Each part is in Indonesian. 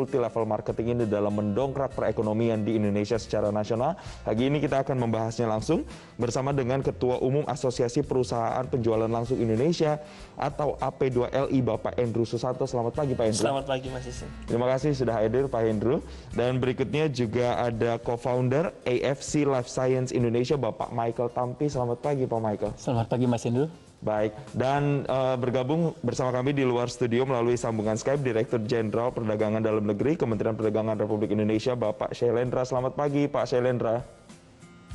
multi-level marketing ini dalam mendongkrak perekonomian di Indonesia secara nasional. Pagi ini kita akan membahasnya langsung bersama dengan Ketua Umum Asosiasi Perusahaan Penjualan Langsung Indonesia atau AP2LI, Bapak Hendru Susanto. Selamat pagi, Pak Hendru. Selamat pagi, Mas Isin. Terima kasih sudah hadir, Pak Hendru. Dan berikutnya juga ada co-founder AFC Life Science Indonesia, Bapak Michael Tampi. Selamat pagi, Pak Michael. Selamat pagi, Mas Hendru. Baik, dan bergabung bersama kami di luar studio melalui sambungan Skype Direktur Jenderal Perdagangan Dalam Negeri Kementerian Perdagangan Republik Indonesia, Bapak Shailendra. Selamat pagi, Pak Shailendra.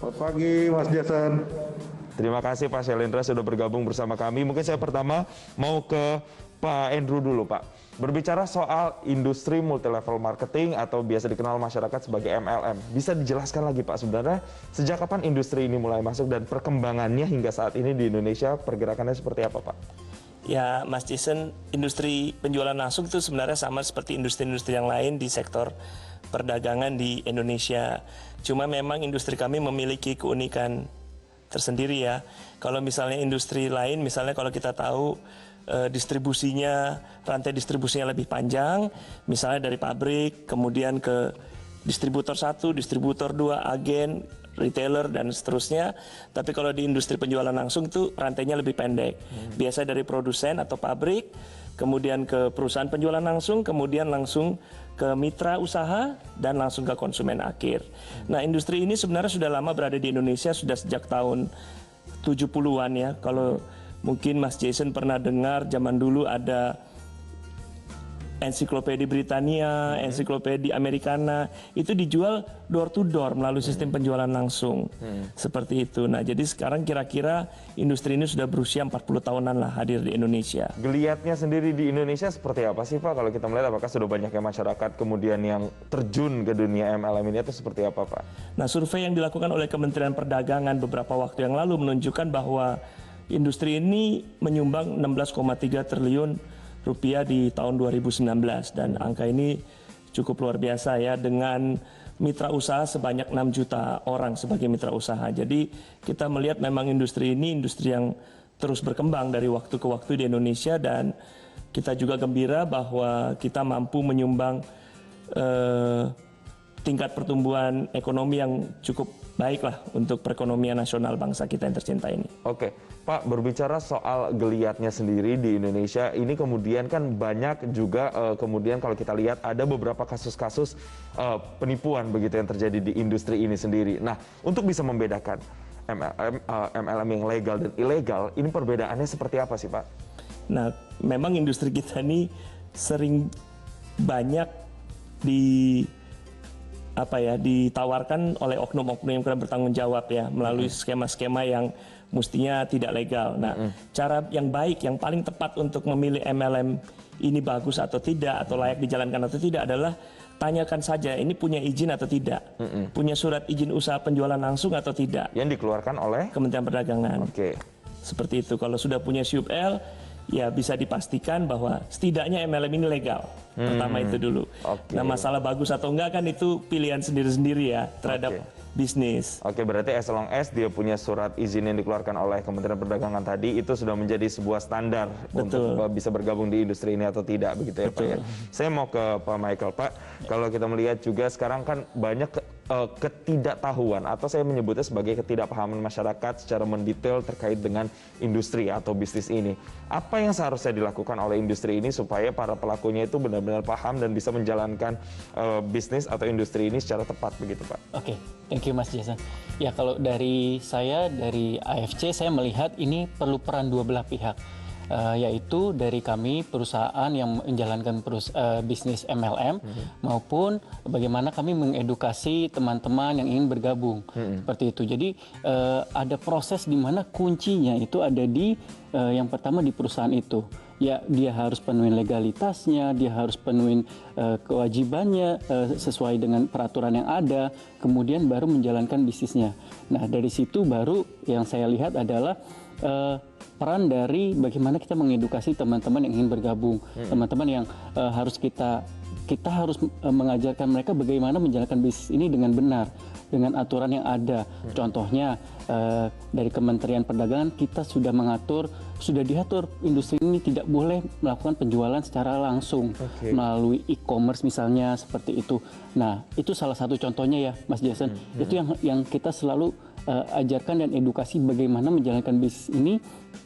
Selamat pagi, Mas Jason. Terima kasih Pak Shailendra sudah bergabung bersama kami. Mungkin saya pertama mau ke Pak Hendru dulu, Pak. Berbicara soal industri multilevel marketing atau biasa dikenal masyarakat sebagai MLM. Bisa dijelaskan lagi, Pak, sebenarnya sejak kapan industri ini mulai masuk dan perkembangannya hingga saat ini di Indonesia pergerakannya seperti apa, Pak? Ya, Mas Jason, industri penjualan langsung itu sebenarnya sama seperti industri-industri yang lain di sektor perdagangan di Indonesia. Cuma memang industri kami memiliki keunikan tersendiri ya. Kalau misalnya industri lain, misalnya kalau kita tahu distribusinya, rantai distribusinya lebih panjang, misalnya dari pabrik, kemudian ke distributor 1, distributor 2, agen, retailer, dan seterusnya. Tapi kalau di industri penjualan langsung itu rantainya lebih pendek. Biasa dari produsen atau pabrik, kemudian ke perusahaan penjualan langsung, kemudian langsung ke mitra usaha, dan langsung ke konsumen akhir. Nah, industri ini sebenarnya sudah lama berada di Indonesia, sudah sejak tahun 70-an ya. Kalau mungkin Mas Jason pernah dengar zaman dulu ada ensiklopedia Britania, ensiklopedia Americana, itu dijual door to door melalui sistem penjualan langsung. Seperti itu. Nah, jadi sekarang kira-kira industri ini sudah berusia 40 tahunan lah hadir di Indonesia. Geliatnya sendiri di Indonesia seperti apa sih, Pak? Kalau kita melihat apakah sudah banyaknya masyarakat kemudian yang terjun ke dunia MLM ini atau seperti apa, Pak? Nah, survei yang dilakukan oleh Kementerian Perdagangan beberapa waktu yang lalu menunjukkan bahwa industri ini menyumbang 16,3 triliun rupiah di tahun 2019 dan angka ini cukup luar biasa ya, dengan mitra usaha sebanyak 6 juta orang sebagai mitra usaha. Jadi kita melihat memang industri ini industri yang terus berkembang dari waktu ke waktu di Indonesia, dan kita juga gembira bahwa kita mampu menyumbang tingkat pertumbuhan ekonomi yang cukup baik lah untuk perekonomian nasional bangsa kita yang tercinta ini. Oke, Pak, berbicara soal geliatnya sendiri di Indonesia, ini kemudian kan banyak juga kemudian kalau kita lihat ada beberapa kasus-kasus penipuan begitu yang terjadi di industri ini sendiri. Nah, untuk bisa membedakan MLM yang legal dan ilegal, ini perbedaannya seperti apa sih, Pak? Nah, memang industri kita ini sering banyak ditawarkan oleh oknum-oknum yang kurang bertanggung jawab ya, melalui skema-skema yang mestinya tidak legal. Nah, cara yang baik, yang paling tepat untuk memilih MLM ini bagus atau tidak, atau layak dijalankan atau tidak adalah tanyakan saja ini punya izin atau tidak, punya surat izin usaha penjualan langsung atau tidak. Yang dikeluarkan oleh Kementerian Perdagangan. Oke. Seperti itu. Kalau sudah punya SUP-L, ya bisa dipastikan bahwa setidaknya MLM ini legal. Pertama itu dulu. Nah, masalah bagus atau enggak kan itu pilihan sendiri-sendiri ya terhadap bisnis. Oke, berarti as long as dia punya surat izin yang dikeluarkan oleh Kementerian Perdagangan tadi, itu sudah menjadi sebuah standar untuk bisa bergabung di industri ini atau tidak, begitu ya, Pak ya. Saya mau ke Pak Michael. Pak, kalau kita melihat juga sekarang kan banyak ketidaktahuan atau saya menyebutnya sebagai ketidakpahaman masyarakat secara mendetail terkait dengan industri atau bisnis ini. Apa yang seharusnya dilakukan oleh industri ini supaya para pelakunya itu benar-benar paham dan bisa menjalankan bisnis atau industri ini secara tepat, begitu, Pak? Oke, thank you Mas Jason. Ya, kalau dari saya, dari AFC, saya melihat ini perlu peran dua belah pihak. Yaitu dari kami perusahaan yang menjalankan bisnis MLM maupun bagaimana kami mengedukasi teman-teman yang ingin bergabung seperti itu. Jadi ada proses di mana kuncinya itu ada di yang pertama di perusahaan itu. Ya, dia harus penuhin legalitasnya, dia harus penuhin kewajibannya sesuai dengan peraturan yang ada, kemudian baru menjalankan bisnisnya. Nah, dari situ baru yang saya lihat adalah peran dari bagaimana kita mengedukasi teman-teman yang ingin bergabung, teman-teman yang harus kita kita harus mengajarkan mereka bagaimana menjalankan bisnis ini dengan benar, dengan aturan yang ada. Contohnya dari Kementerian Perdagangan kita sudah diatur industri ini tidak boleh melakukan penjualan secara langsung melalui e-commerce misalnya seperti itu. Nah, itu salah satu contohnya ya, Mas Jason. Itu yang kita selalu ajarkan dan edukasi bagaimana menjalankan bisnis ini.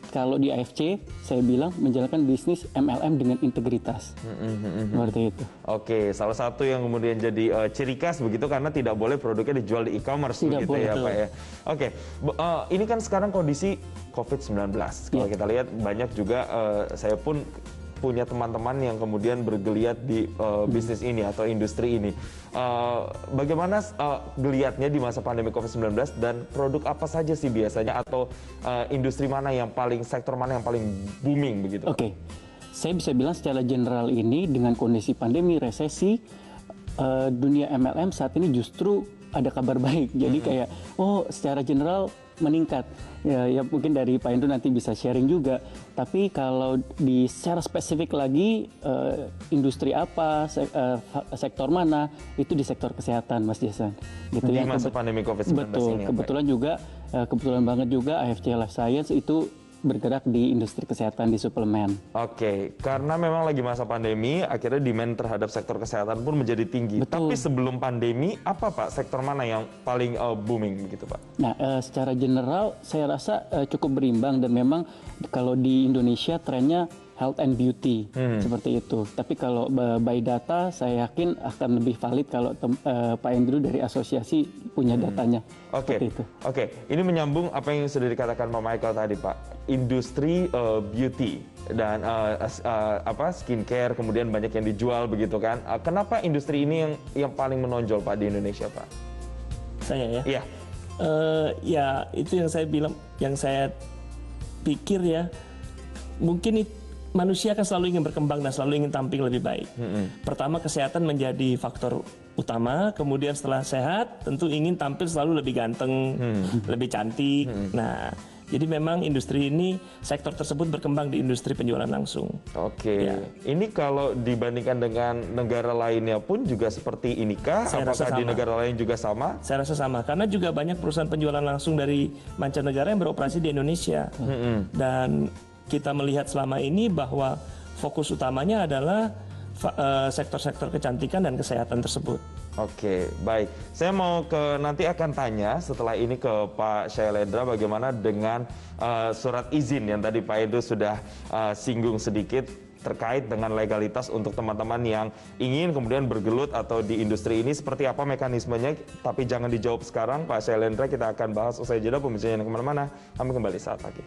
Kalau di AFC, saya bilang menjalankan bisnis MLM dengan integritas. Seperti itu. Oke, salah satu yang kemudian jadi ciri khas begitu karena tidak boleh produknya dijual di e-commerce begitu boleh, ya Pak ya. Oke, ini kan sekarang kondisi COVID-19. Kalau kita lihat banyak juga saya pun punya teman-teman yang kemudian bergeliat di bisnis ini atau industri ini. Bagaimana geliatnya di masa pandemi COVID-19 dan produk apa saja sih biasanya atau industri mana yang sektor mana yang paling booming begitu? Oke, saya bisa bilang secara general ini dengan kondisi pandemi, resesi, dunia MLM saat ini justru ada kabar baik. Jadi kayak, secara general meningkat. Ya mungkin dari Pak Indro nanti bisa sharing juga. Tapi kalau secara spesifik lagi, industri apa, sektor mana, itu di sektor kesehatan, Mas Jason. Gitu di masa pandemi COVID-19 betul, ini. Kebetulan banget juga AFC Life Science itu bergerak di industri kesehatan di suplemen. Oke, karena memang lagi masa pandemi, akhirnya demand terhadap sektor kesehatan pun menjadi tinggi. Betul. Tapi sebelum pandemi, apa Pak sektor mana yang paling booming begitu Pak? Nah, secara general saya rasa cukup berimbang dan memang kalau di Indonesia trennya health and beauty seperti itu. Tapi kalau by data saya yakin akan lebih valid kalau Pak Andrew dari asosiasi punya datanya. Oke, ini menyambung apa yang sudah dikatakan Pak Michael tadi Pak. Industri beauty dan skincare kemudian banyak yang dijual begitu kan. Kenapa industri ini yang paling menonjol Pak di Indonesia Pak? Saya ya. Iya. Ya itu yang saya bilang, yang saya pikir ya, mungkin manusia kan selalu ingin berkembang dan selalu ingin tampil lebih baik. Pertama, kesehatan menjadi faktor utama, kemudian setelah sehat tentu ingin tampil selalu lebih ganteng, lebih cantik. Nah, jadi memang industri ini, sektor tersebut berkembang di industri penjualan langsung. Oke, ini kalau dibandingkan dengan negara lainnya pun juga seperti inikah? Apakah di negara lain juga sama? Saya rasa sama, karena juga banyak perusahaan penjualan langsung dari mancanegara yang beroperasi di Indonesia. Dan kita melihat selama ini bahwa fokus utamanya adalah sektor-sektor kecantikan dan kesehatan tersebut. Oke, baik. Saya mau nanti akan tanya setelah ini ke Pak Shailendra bagaimana dengan surat izin yang tadi Pak Edo sudah singgung sedikit terkait dengan legalitas untuk teman-teman yang ingin kemudian bergelut atau di industri ini seperti apa mekanismenya, tapi jangan dijawab sekarang Pak Shailendra, kita akan bahas usai jeda. Pembicaraan yang kemana-mana, kami kembali saat lagi.